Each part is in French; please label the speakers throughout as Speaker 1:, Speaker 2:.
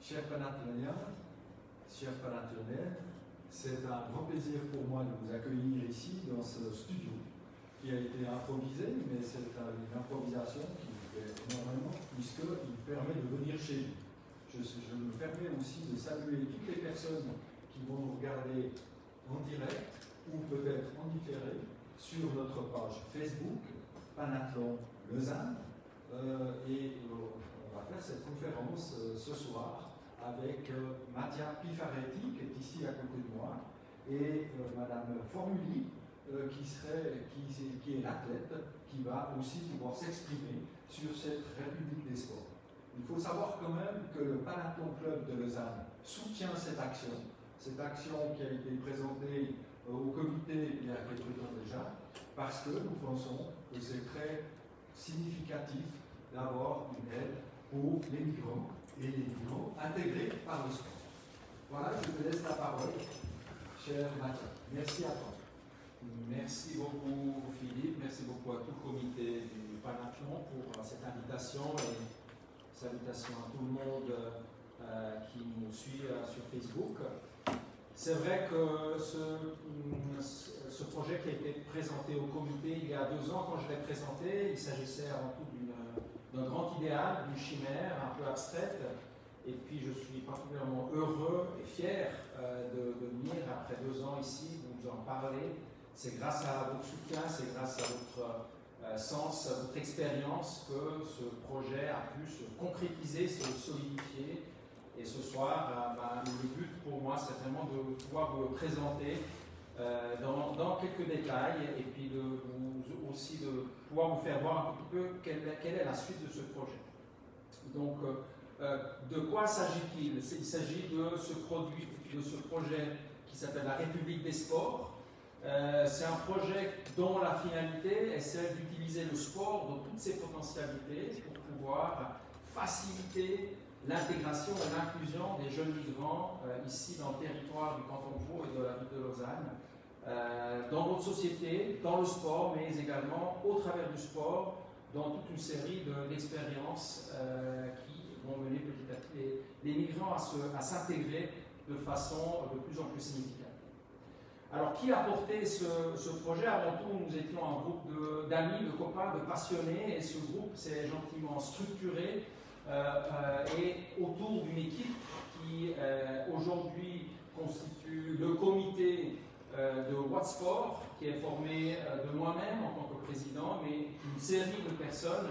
Speaker 1: Chers Panathloniens, chers Panathloniennes, c'est un grand plaisir pour moi de vous accueillir ici dans ce studio qui a été improvisé, mais c'est une improvisation qui me plaît énormément puisqu'il permet de venir chez nous. Je me permets aussi de saluer toutes les personnes qui vont nous regarder en direct ou peut-être en différé sur notre page Facebook, Panathlon Lausanne, et on va faire cette conférence ce soir avec Mattia Pifaretti, qui est ici à côté de moi, et Madame Formuli, qui est l'athlète, qui va aussi pouvoir s'exprimer sur cette République des sports. Il faut savoir quand même que le Panathlon Club de Lausanne soutient cette action qui a été présentée au comité il y a quelques temps déjà, parce que nous pensons que c'est très significatif d'avoir une aide pour les migrants et les migrants intégrés par le sport. Voilà, je te laisse la parole, cher Mathieu. Merci à toi.
Speaker 2: Merci beaucoup Philippe, merci beaucoup à tout le comité du Panathlon pour cette invitation et salutations à tout le monde qui nous suit sur Facebook. C'est vrai que ce projet qui a été présenté au comité il y a 2 ans, quand je l'ai présenté, il s'agissait avant tout d'un grand idéal, d'une chimère un peu abstraite. Et puis je suis particulièrement heureux et fier de venir après 2 ans ici, vous en parler. C'est grâce à votre soutien, c'est grâce à votre sens, à votre expérience que ce projet a pu se concrétiser, se solidifier. Et ce soir, le but pour moi, c'est vraiment de pouvoir vous le présenter dans quelques détails et puis aussi de pouvoir vous faire voir un petit peu quelle est la suite de ce projet. Donc, de quoi s'agit-il? Il s'agit de ce projet qui s'appelle la République des sports. C'est un projet dont la finalité est celle d'utiliser le sport dans toutes ses potentialités pour pouvoir faciliter l'intégration et l'inclusion des jeunes migrants ici dans le territoire du canton de Vaud et de la ville de Lausanne, dans notre société, dans le sport, mais également au travers du sport, dans toute une série d'expériences qui vont mener petit à petit les migrants à s'intégrer de façon de plus en plus significative. Alors, qui a porté ce projet? Avant tout, nous étions un groupe d'amis, de copains, de passionnés, et ce groupe s'est gentiment structuré et autour d'une équipe qui aujourd'hui constitue le comité de Watsport, qui est formé de moi-même en tant que président, mais une série de personnes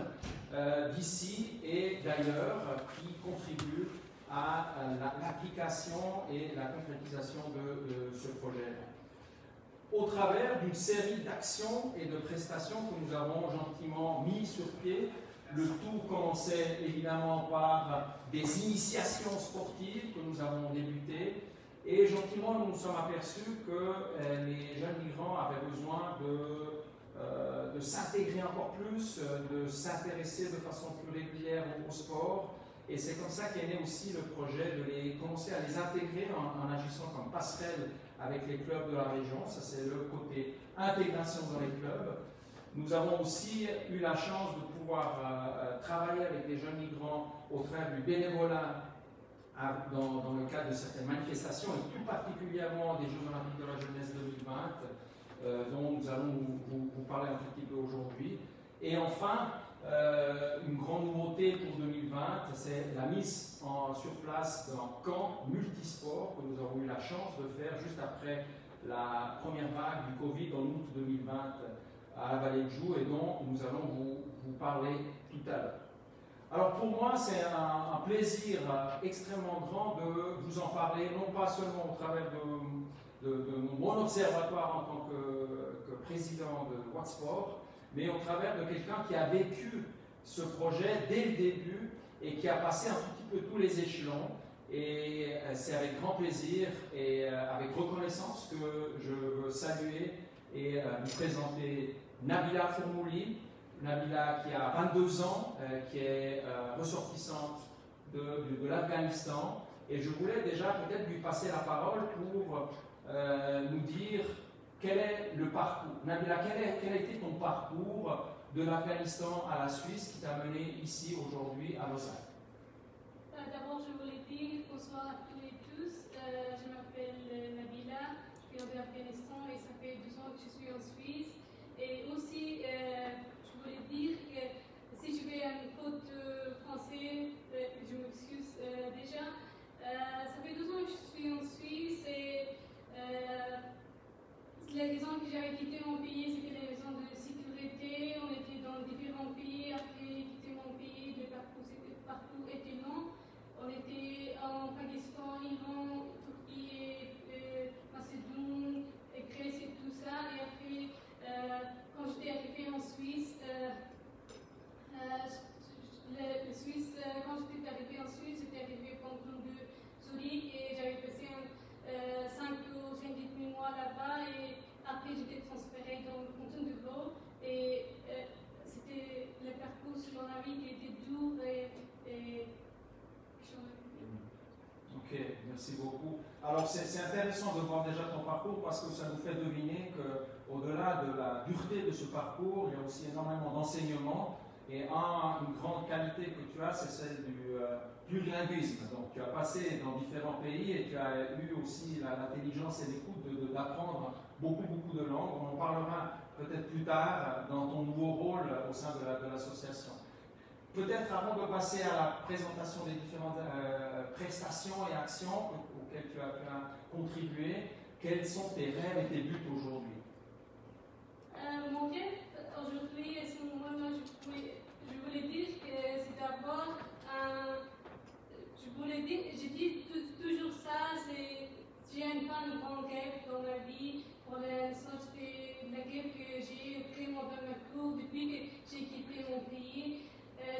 Speaker 2: d'ici et d'ailleurs qui contribuent à l'application et la concrétisation de ce projet-là. Au travers d'une série d'actions et de prestations que nous avons gentiment mis sur pied. Le tout commençait évidemment par des initiations sportives que nous avons débutées et gentiment nous nous sommes aperçus que les jeunes migrants avaient besoin de s'intégrer encore plus, de s'intéresser de façon plus régulière au sport. Et c'est comme ça qu'est né aussi le projet de commencer à les intégrer en agissant comme passerelle avec les clubs de la région. Ça, c'est le côté intégration dans les clubs. Nous avons aussi eu la chance de pouvoir travailler avec les jeunes migrants au travers du bénévolat dans le cadre de certaines manifestations, et tout particulièrement des Jeux Olympiques de la Jeunesse 2020, dont nous allons vous parler un petit peu aujourd'hui. Et enfin, une grande nouveauté pour 2020, c'est la mise sur place d'un camp multisport que nous avons eu la chance de faire juste après la première vague du Covid en août 2020 à la Vallée de Joux et dont nous allons vous parler tout à l'heure. Alors pour moi, c'est un plaisir extrêmement grand de vous en parler, non pas seulement au travers de mon observatoire en tant que président de Watsport, mais au travers de quelqu'un qui a vécu ce projet dès le début et qui a passé un tout petit peu tous les échelons. Et c'est avec grand plaisir et avec reconnaissance que je veux saluer et vous présenter Nabila Formuli. Nabila qui a 22 ans, qui est ressortissante de l'Afghanistan. Et je voulais déjà peut-être lui passer la parole pour nous dire quel est le parcours. Nabila, quel a été ton parcours de l'Afghanistan à la Suisse qui t'a mené ici aujourd'hui à Lausanne?
Speaker 3: D'abord, je voulais dire bonsoir à tous et tous. Je m'appelle Nabila, je viens d'Afghanistan et ça fait 2 ans que je suis en Suisse. Et aussi, je voulais dire que si je fais une faute français, je m'excuse déjà. Ça fait 2 ans que je suis en Suisse et les raisons que j'avais quitté mon pays, c'était les raisons de sécurité. On était dans différents pays. Après quitter mon pays, le parcours était long. On était en Pakistan, Iran, Turquie, Macédoine, Grèce et tout ça. Et après, quand j'étais arrivée en Suisse, quand j'étais arrivée en Suisse, j'étais arrivée au canton de Zurich et j'avais passé 5 ou 5,5 mois là-bas. Et après, j'étais transférée dans le canton de Vaud. Et c'était le parcours sur la vie qui était dur et
Speaker 2: Ok, merci beaucoup. Alors c'est intéressant de voir déjà ton parcours parce que ça nous fait deviner qu'au-delà de la dureté de ce parcours, il y a aussi énormément d'enseignements et une grande qualité que tu as, c'est celle du plurilinguisme. Donc tu as passé dans différents pays et tu as eu aussi l'intelligence et l'écoute d'apprendre beaucoup de langues. On en parlera peut-être plus tard dans ton nouveau rôle au sein de l'association. Peut-être avant de passer à la présentation des différentes prestations et actions auxquelles tu as pu contribuer, quels sont tes rêves et tes buts aujourd'hui?
Speaker 3: Mon rêve aujourd'hui, à ce moment-là, je voulais dire que c'est d'abord je dis toujours ça, j'ai pas un grand rêve dans ma vie. Pour l'instant, c'est le rêve que j'ai vraiment dans ma cour depuis que j'ai quitté mon pays.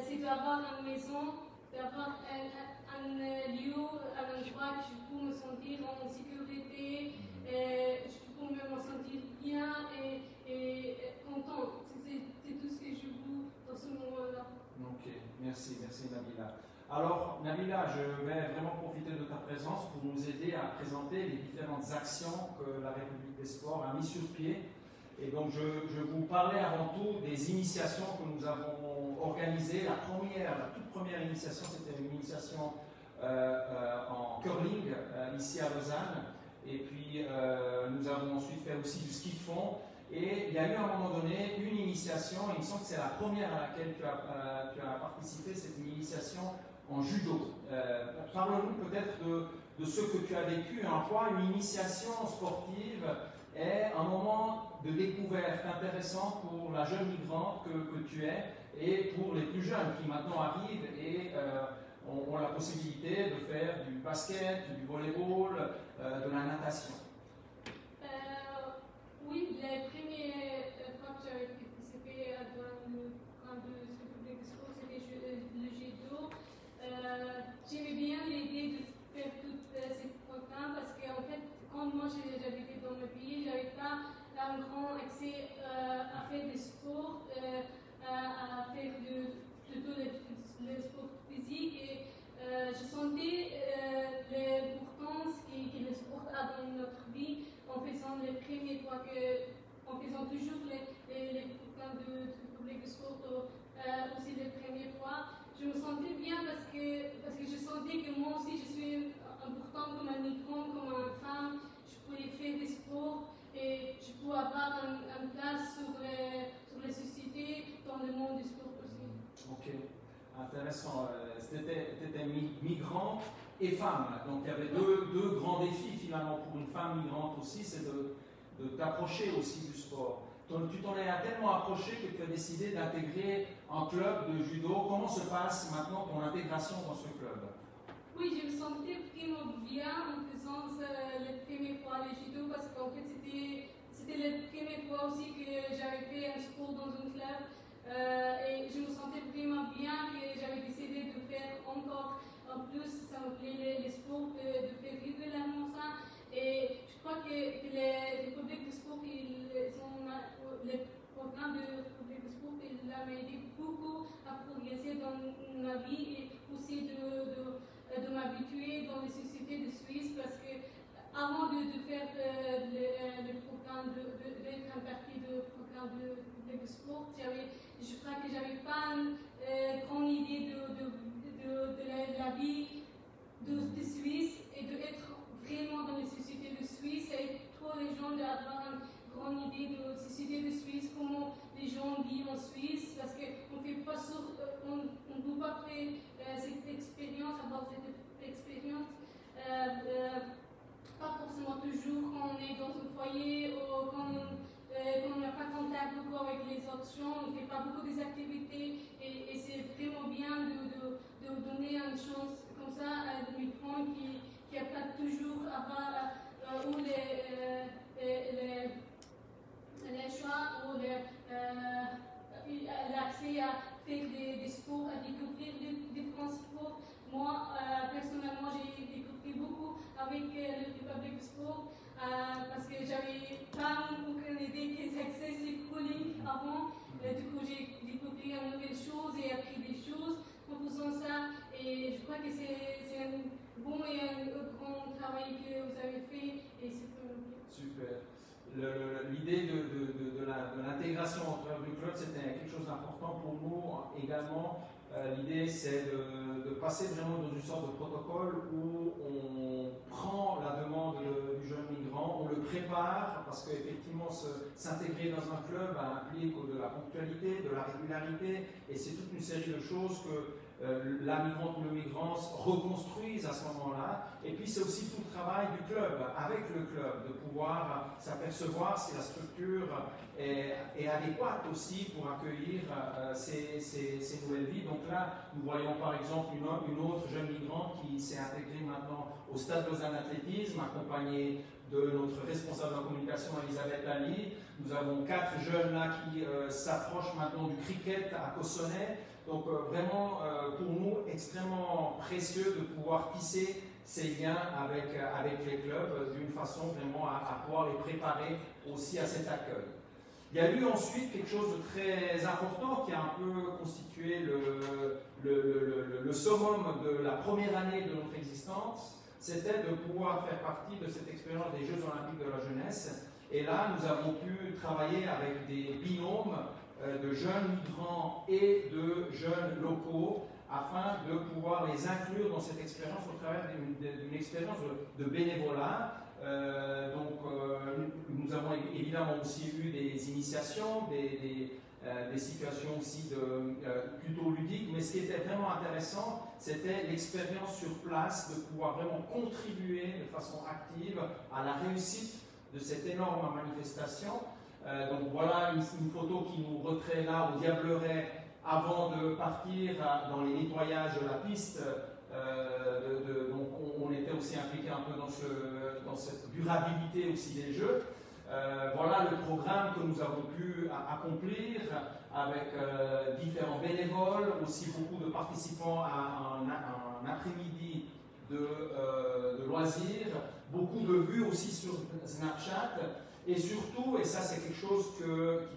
Speaker 3: C'est d'avoir une maison, d'avoir un lieu, un endroit que je peux me sentir en sécurité, je peux me sentir bien et content. C'est tout ce que je veux dans ce moment-là.
Speaker 2: Ok, merci Nabila. Alors Nabila, je vais vraiment profiter de ta présence pour nous aider à présenter les différentes actions que la République des Sports a mis sur pied. Et donc je vous parlais avant tout des initiations que nous avons organisées. La toute première initiation, c'était une initiation en curling ici à Lausanne. Et puis nous avons ensuite fait aussi du ski de fond. Et il y a eu à un moment donné une initiation, il me semble que c'est la première à laquelle tu as participé, c'est une initiation en judo. Parle-nous peut-être de ce que tu as vécu, en quoi une initiation sportive est un moment de découverte intéressant pour la jeune migrante que tu es et pour les plus jeunes qui maintenant arrivent et ont la possibilité de faire du basket, du volleyball, de la natation.
Speaker 3: Oui, la première fois que j'avais participé dans le programme de République des Sports, c'était le judo. J'aimais bien l'idée de faire tous ces programmes parce qu'en fait, quand moi j'habitais dans le pays, je n'avais pas un grand accès à faire des sports, à faire plutôt le sport physique. Et je sentais l'importance que le sport a dans notre vie en faisant les premières fois en faisant toujours les programmes de République des Sports, aussi les premières fois. Je me sentais bien parce que je sentais que moi aussi je suis importante comme un migrant, comme une femme. Je pouvais faire des sports et je pouvais avoir une place sur la société, dans le monde du sport aussi.
Speaker 2: Ok, intéressant. Tu étais migrante et femme, donc il y avait deux grands défis finalement pour une femme migrante aussi, c'est de t'approcher aussi du sport. Donc, tu t'en es tellement approché que tu as décidé d'intégrer un club de judo. Comment se passe maintenant ton intégration dans ce club?
Speaker 3: Oui, je me sentais vraiment bien en faisant la première fois le judo parce qu'en fait c'était la première fois aussi que j'avais fait un sport dans un club et je me sentais vraiment bien que j'avais décidé de faire encore en plus, ça me plaît les sports, de faire régulièrement ça. Et je crois que les Républiques de sport, les programmes de République de sport, ils m'ont aidé beaucoup à progresser dans ma vie et aussi de m'habituer dans les sociétés de Suisse parce que avant de faire le programme, d'être un partie du programme de République de sport, je crois que j'avais pas une grande idée de la vie de Suisse. en Suisse, parce qu'on ne peut pas faire cette expérience, avoir cette expérience, pas forcément toujours quand on est dans un foyer ou quand on n'a pas contact beaucoup avec les autres gens, on ne fait pas beaucoup des activités et c'est vraiment bien de donner une chance comme ça à des migrants qui n'ont pas toujours ou les choix ou l'accès à faire des sports, à découvrir différents sports. Moi, personnellement, j'ai découvert beaucoup avec le Republic Sport parce que j'avais pas aucune idée que ça existe le crawling avant. Du coup, j'ai découvert une nouvelle chose et appris des choses en faisant ça. Et je crois que c'est un bon et un grand travail que vous avez fait. Et
Speaker 2: super. L'idée de l'intégration entre le club, c'était quelque chose d'important pour nous également. L'idée, c'est de passer vraiment dans une sorte de protocole où on prend la demande du jeune migrant, on le prépare, parce qu'effectivement, s'intégrer dans un club implique de la ponctualité, de la régularité, et c'est toute une série de choses que la migrante ou le migrant reconstruisent à ce moment-là. Et puis c'est aussi tout le travail du club, avec le club, de pouvoir s'apercevoir si la structure est adéquate aussi pour accueillir ces nouvelles vies. Donc là, nous voyons par exemple une autre jeune migrante qui s'est intégrée maintenant au Stade Lausanne Athlétisme, accompagnée de notre responsable de la communication Elisabeth Ali. Nous avons 4 jeunes là qui s'approchent maintenant du cricket à Cossonay. Donc vraiment, pour nous, extrêmement précieux de pouvoir tisser ces liens avec les clubs d'une façon vraiment à pouvoir les préparer aussi à cet accueil. Il y a eu ensuite quelque chose de très important qui a un peu constitué le summum de la première année de notre existence, c'était de pouvoir faire partie de cette expérience des Jeux Olympiques de la jeunesse. Et là, nous avons pu travailler avec des binômes de jeunes migrants et de jeunes locaux afin de pouvoir les inclure dans cette expérience au travers d'une expérience de bénévolat. Nous avons évidemment aussi eu des initiations, des situations aussi plutôt ludiques, mais ce qui était vraiment intéressant, c'était l'expérience sur place, de pouvoir vraiment contribuer de façon active à la réussite de cette énorme manifestation. Donc voilà une photo qui nous recrée là au Diableret avant de partir dans les nettoyages de la piste. Donc on était aussi impliqué un peu dans cette durabilité aussi des Jeux. Voilà le programme que nous avons pu accomplir avec différents bénévoles, aussi beaucoup de participants à un après-midi de loisirs, beaucoup de vues aussi sur Snapchat. Et surtout, et ça c'est quelque chose qui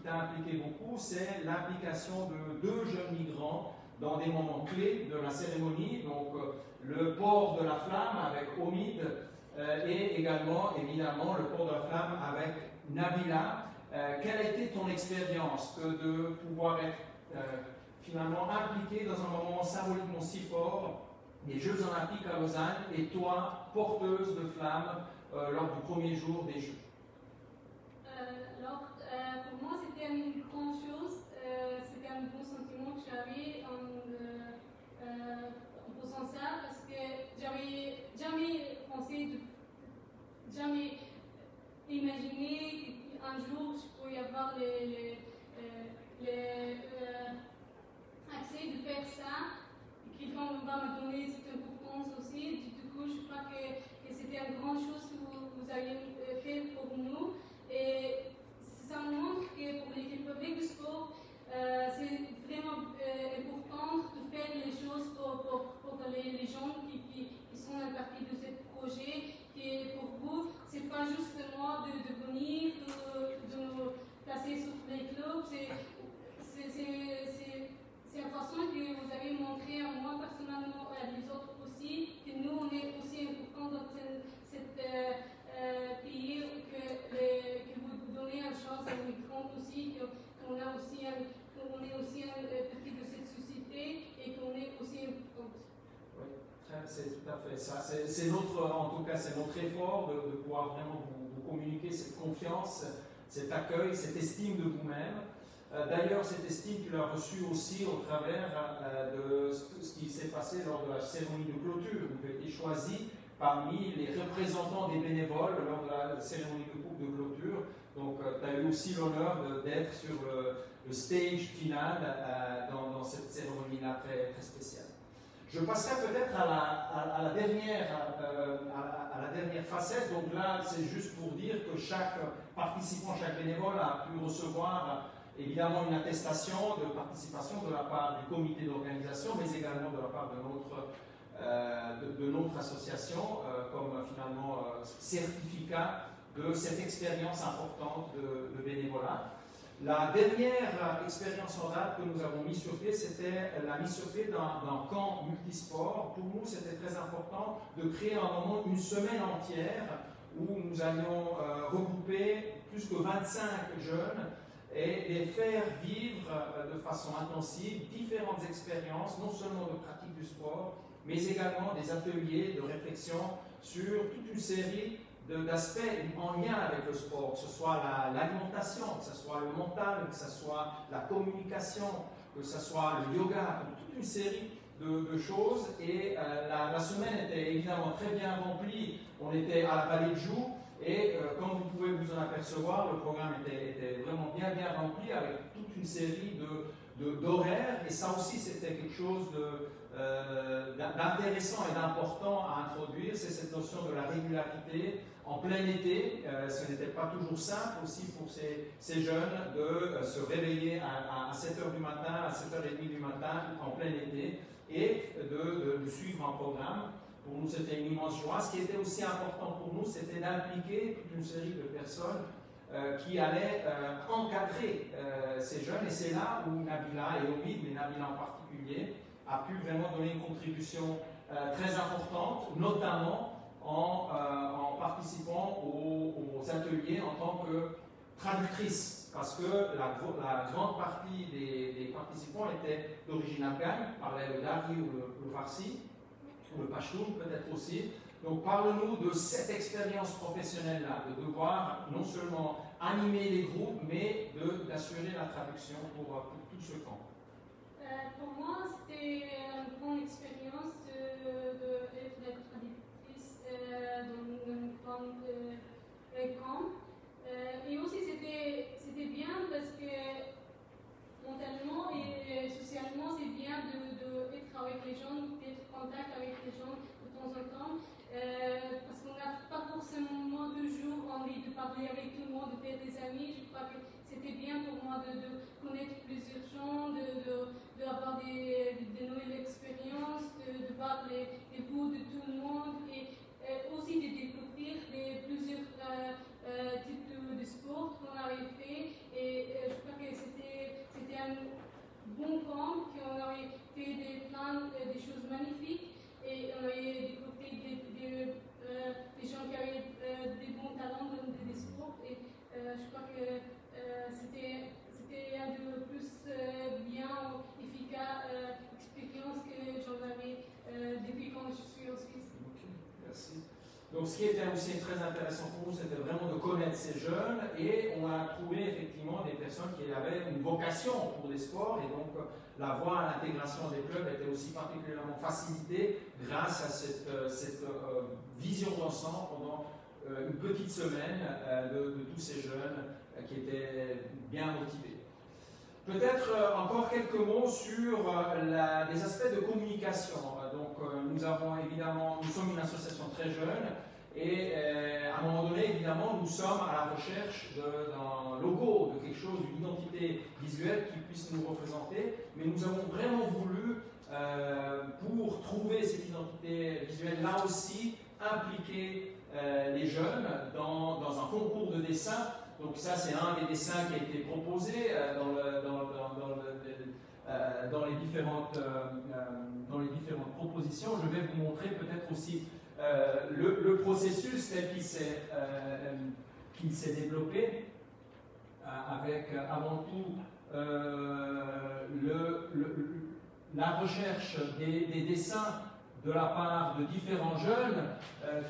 Speaker 2: t'a impliqué beaucoup, c'est l'implication de 2 jeunes migrants dans des moments clés de la cérémonie, donc le port de la flamme avec Omid et également, évidemment, le port de la flamme avec Nabila. Quelle a été ton expérience de pouvoir être finalement impliqué dans un moment symboliquement si fort, les Jeux Olympiques à Lausanne, et toi, porteuse de flamme lors du premier jour des Jeux?
Speaker 3: Pour moi, c'était une grande chose, c'était un bon sentiment que j'avais en faisant ça, parce que j'avais jamais pensé, jamais imaginé qu'un jour je pourrais avoir accès de faire ça, et quelqu'un va me donner cette importance aussi. Du coup, je crois que c'était une grande chose que vous avez fait pour nous. Et ça montre que pour l'équipe publique du sport, c'est vraiment important de faire les choses pour les gens qui sont en partie de ce projet. Et pour vous, c'est pas juste moi de venir, de nous placer sur les clubs. C'est une façon que vous avez montré à moi personnellement et à les autres aussi, que nous on est aussi important dans cette pays, que vous donnez une chance aux migrants aussi, qu'on est aussi un partie de cette société et qu'on est aussi important.
Speaker 2: Oui, c'est tout à fait ça. C'est en tout cas, c'est notre effort de pouvoir vraiment vous communiquer cette confiance, cet accueil, cette estime de vous-même. D'ailleurs, cette estime, tu l'as reçue aussi au travers de ce qui s'est passé lors de la cérémonie de clôture, où tu as été choisi parmi les représentants des bénévoles lors de la cérémonie de clôture. Donc, tu as eu aussi l'honneur d'être sur le stage final dans cette cérémonie-là très, très spéciale. Je passerai peut-être à la dernière facette. Donc là, c'est juste pour dire que chaque participant, chaque bénévole a pu recevoir évidemment une attestation de participation de la part du comité d'organisation, mais également de la part de notre association, comme finalement certificat de cette expérience importante de bénévolat. La dernière expérience en date que nous avons mis sur pied, c'était la mise sur pied d'un camp multisport. Pour nous, c'était très important de créer un moment, une semaine entière, où nous allions regrouper plus que 25 jeunes et les faire vivre de façon intensive différentes expériences, non seulement de pratique du sport, mais également des ateliers de réflexion sur toute une série d'aspects en lien avec le sport, que ce soit l'alimentation, que ce soit le mental, que ce soit la communication, que ce soit le yoga, toute une série de choses. Et la semaine était évidemment très bien remplie. On était à la Vallée de Joux et comme vous pouvez vous en apercevoir, le programme était vraiment bien rempli avec toute une série d'horaires. Et ça aussi, c'était quelque chose d'intéressant et d'important à introduire, c'est cette notion de la régularité. En plein été, ce n'était pas toujours simple aussi pour ces jeunes de se réveiller à 7h du matin, à 7h30 du matin, en plein été, et de suivre un programme. Pour nous, c'était une immense joie. Ce qui était aussi important pour nous, c'était d'impliquer toute une série de personnes qui allaient encadrer ces jeunes. Et c'est là où Nabila et Ovid, mais Nabila en particulier, a pu vraiment donner une contribution très importante, notamment en participant aux ateliers en tant que traductrice, parce que la grande partie des participants étaient d'origine afghane, parlaient le dari ou le farsi, ou le pashtoun peut-être aussi. Donc parle-nous de cette expérience professionnelle-là, de devoir non seulement animer les groupes, mais d'assurer la traduction pour tout ce camp.
Speaker 3: Pour moi, c'était une bonne expérience d'être la traductrice dans un camp. Et aussi, c'était bien parce que mentalement et socialement, c'est bien d'être avec les gens, d'être en contact avec les gens de temps en temps. Parce qu'on n'a pas forcément toujours envie de parler avec tout le monde, de faire des amis. Je crois que c'était bien pour moi de connaître plusieurs gens, d'avoir des nouvelles expériences, de voir les goûts de tout le monde et aussi de découvrir plusieurs types de sport qu'on avait fait. Et je crois que c'était un bon camp, qu'on avait fait des choses magnifiques et on avait découvert des gens qui avaient des bons talents dans des sports. Et je crois que c'était un de plus bien efficace expérience que j'en avais depuis quand je suis en Suisse.
Speaker 2: Ok, merci. Donc ce qui était aussi très intéressant pour nous, c'était vraiment de connaître ces jeunes et on a trouvé effectivement des personnes qui avaient une vocation pour les sports et donc la voie à l'intégration des clubs était aussi particulièrement facilitée grâce à cette vision d'ensemble pendant une petite semaine de tous ces jeunes qui étaient bien motivés. Peut-être encore quelques mots sur les aspects de communication. Donc, nous sommes une association très jeune et à un moment donné, évidemment, nous sommes à la recherche d'un logo, de quelque chose, d'une identité visuelle qui puisse nous représenter. Mais nous avons vraiment voulu, pour trouver cette identité visuelle, là aussi, impliquer les jeunes dans un concours de dessin. Donc ça, c'est un des dessins qui a été proposé dans les différentes propositions. Je vais vous montrer peut-être aussi le processus tel qu'il s'est développé avec avant tout la recherche des dessins de la part de différents jeunes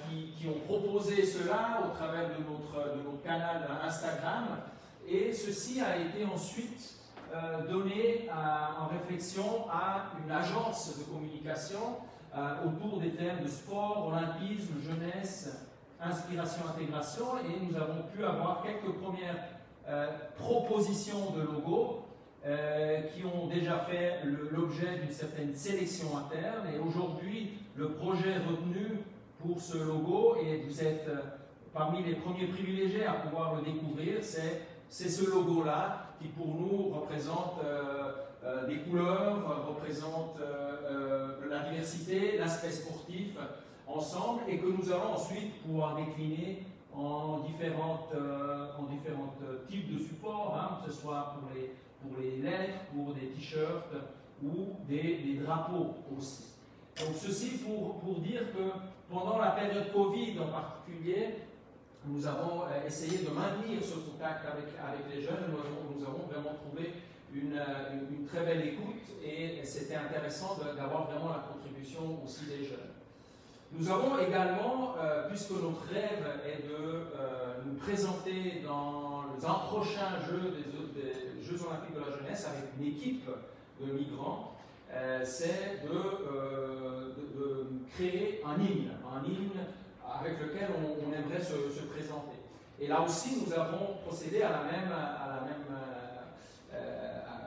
Speaker 2: qui ont proposé cela au travers de notre canal Instagram. Et ceci a été ensuite donné en réflexion à une agence de communication autour des thèmes de sport, olympisme, jeunesse, inspiration, intégration, et nous avons pu avoir quelques premières propositions de logos qui ont déjà fait l'objet d'une certaine sélection interne, et aujourd'hui le projet retenu pour ce logo, et vous êtes parmi les premiers privilégiés à pouvoir le découvrir, c'est ce logo-là qui pour nous représente des couleurs, représente la diversité, l'aspect sportif ensemble, et que nous allons ensuite pouvoir décliner en différents types de supports, hein, que ce soit pour les lettres, pour des t-shirts ou des drapeaux aussi. Donc ceci pour dire que pendant la période Covid en particulier, nous avons essayé de maintenir ce contact avec les jeunes. Nous avons vraiment trouvé une très belle écoute, et c'était intéressant d'avoir vraiment la contribution aussi des jeunes. Nous avons également, puisque notre rêve est de nous présenter dans un prochain jeu des Jeux Olympiques de la Jeunesse avec une équipe de migrants, c'est de créer un hymne avec lequel on aimerait se présenter. Et là aussi, nous avons procédé à la même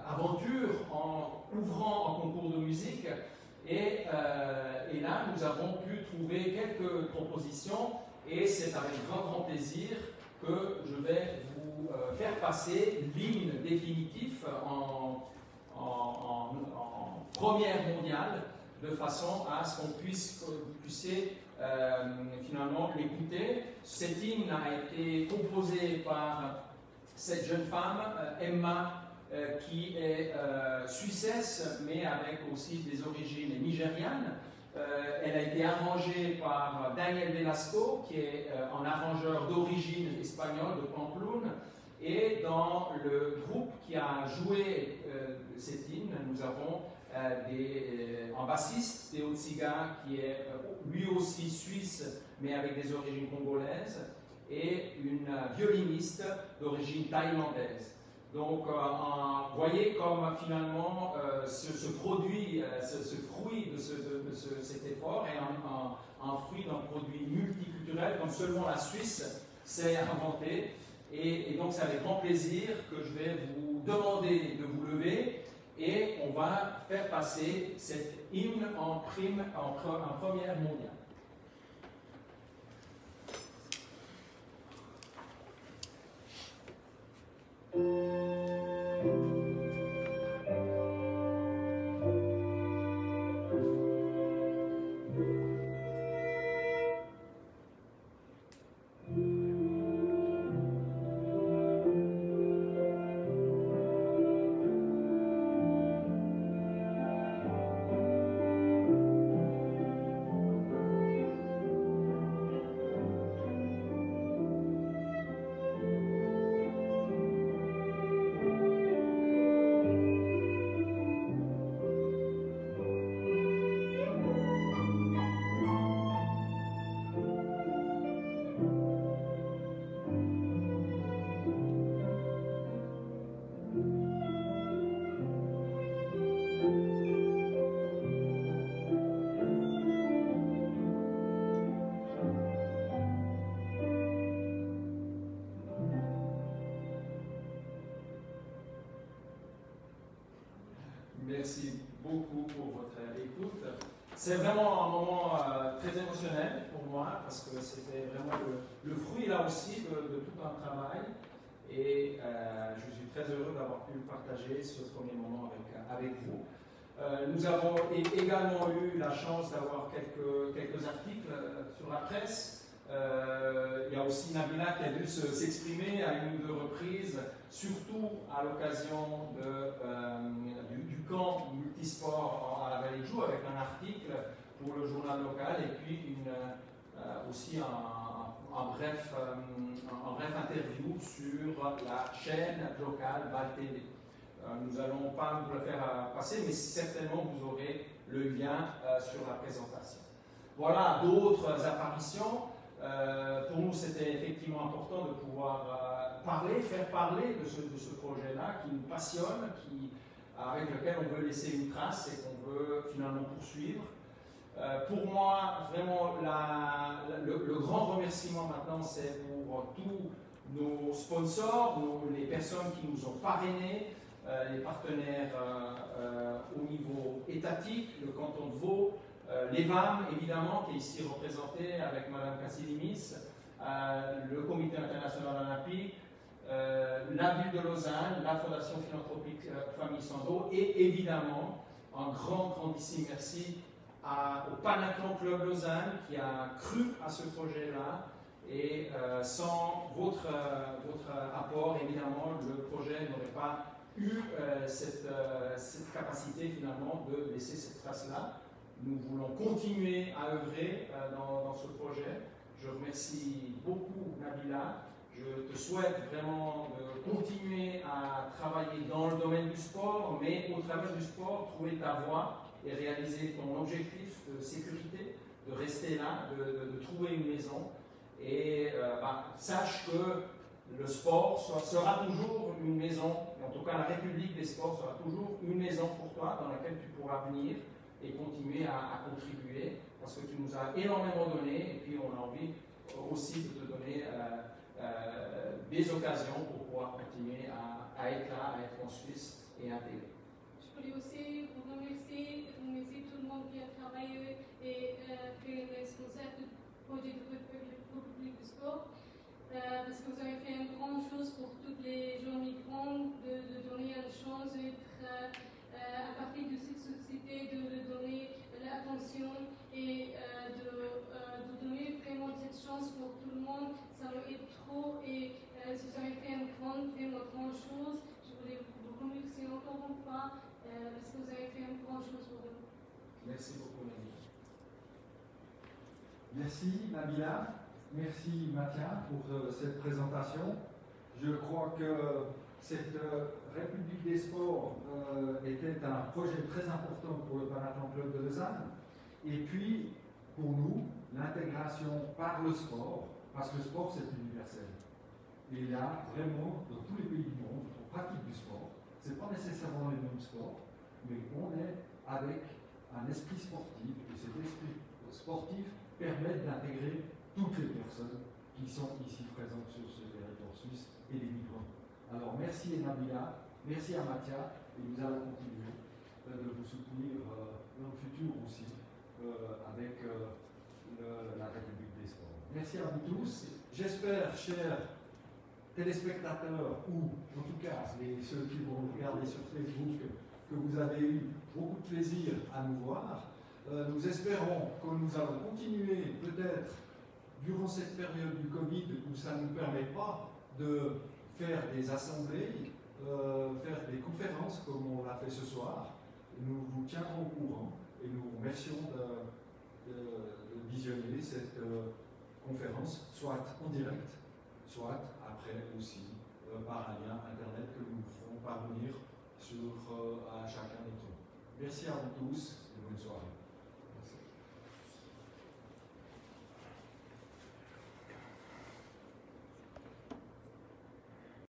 Speaker 2: aventure en ouvrant un concours de musique. Et là, nous avons pu trouver quelques propositions, et c'est avec grand plaisir que je vais vous faire passer l'hymne définitif en première mondiale, de façon à ce qu'on puisse, que vous puissiez finalement l'écouter. Cet hymne a été composé par cette jeune femme, Emma, qui est suissesse, mais avec aussi des origines nigérianes. Elle a été arrangée par Daniel Velasco, qui est un arrangeur d'origine espagnole de Pamplona. Et dans le groupe qui a joué cet hymne, nous avons un bassiste, Théo Tsiga, qui est lui aussi suisse, mais avec des origines congolaises, et une violiniste d'origine thaïlandaise. Donc, vous voyez comme finalement ce produit, ce fruit de cet effort est un fruit d'un produit multiculturel, comme seulement la Suisse s'est inventé. Et donc, c'est avec grand plaisir que je vais vous demander de vous lever, et on va faire passer cet hymne en première mondiale. Merci beaucoup pour votre écoute. C'est vraiment un moment très émotionnel pour moi, parce que c'était vraiment le fruit là aussi de tout un travail, et je suis très heureux d'avoir pu partager ce premier moment avec vous. Nous avons également eu la chance d'avoir quelques articles sur la presse. Il y a aussi Nabila qui a dû s'exprimer à une ou deux reprises, surtout à l'occasion du camp multisport à la Vallée de Joux, avec un article pour le journal local, et puis aussi un bref interview sur la chaîne locale Val TV. Nous n'allons pas vous le faire passer, mais certainement vous aurez le lien sur la présentation. Voilà d'autres apparitions. Pour nous, c'était effectivement important de pouvoir faire parler de ce projet-là qui nous passionne, avec lequel on veut laisser une trace et qu'on veut finalement poursuivre. Pour moi, vraiment, le grand remerciement maintenant, c'est pour tous nos sponsors, les personnes qui nous ont parrainés, les partenaires au niveau étatique, le canton de Vaud, l'EVAM, évidemment, qui est ici représenté avec Mme Kassilimis, le Comité international olympique, la ville de Lausanne, la Fondation philanthropique Famille Sando, et évidemment, un grandissime merci au Panathlon Club Lausanne qui a cru à ce projet-là. Et sans votre apport, évidemment, le projet n'aurait pas eu cette capacité finalement de laisser cette trace-là. Nous voulons continuer à œuvrer dans ce projet. Je remercie beaucoup Nabila. Je te souhaite vraiment de continuer à travailler dans le domaine du sport, mais au travers du sport, trouver ta voie et réaliser ton objectif de sécurité, de rester là, de trouver une maison. Et sache que le sport sera toujours une maison, en tout cas la République des sports sera toujours une maison pour toi dans laquelle tu pourras venir et continuer à contribuer parce que tu nous as énormément donné et puis on a envie aussi de te donner des occasions pour pouvoir continuer à être là, à être en Suisse et intégrer.
Speaker 3: Je voulais aussi vous remercier tout le monde qui a travaillé et fait les responsables du projet de République du sport. Parce que vous avez fait une grande chose pour tous les gens migrants, de donner une chance d'être à partir de cette société, de donner l'attention et de donner vraiment cette chance pour tout le monde. Ça m'aide trop et vous avez fait une vraiment grande chose. Je voulais vous remercier encore une fois parce que vous avez fait une grande chose pour nous.
Speaker 2: Merci beaucoup, Nabila.
Speaker 1: Merci, Nabila. Merci Mathia pour cette présentation. Je crois que cette République des sports était un projet très important pour le Panathlon Club de Lausanne. Et puis, pour nous, l'intégration par le sport, parce que le sport c'est universel. Et là, vraiment, dans tous les pays du monde, on pratique du sport. Ce n'est pas nécessairement les mêmes sports, mais on est avec un esprit sportif. Et cet esprit sportif permet d'intégrer toutes les personnes qui sont ici présentes sur ce territoire suisse et les migrants. Alors merci Nabila, merci à Mathia, et nous allons continuer de vous soutenir dans le futur aussi avec la République des sports. Merci à vous tous. J'espère, chers téléspectateurs, ou en tout cas ceux qui vont regarder sur Facebook, que vous avez eu beaucoup de plaisir à nous voir. Nous espérons que nous allons continuer peut-être durant cette période du Covid où ça ne nous permet pas de faire des assemblées, faire des conférences comme on l'a fait ce soir. Nous vous tiendrons au courant et nous vous remercions de visionner cette conférence, soit en direct, soit après aussi par un lien internet que nous ferons parvenir à chacun d'entre nous. Merci à vous tous et bonne soirée.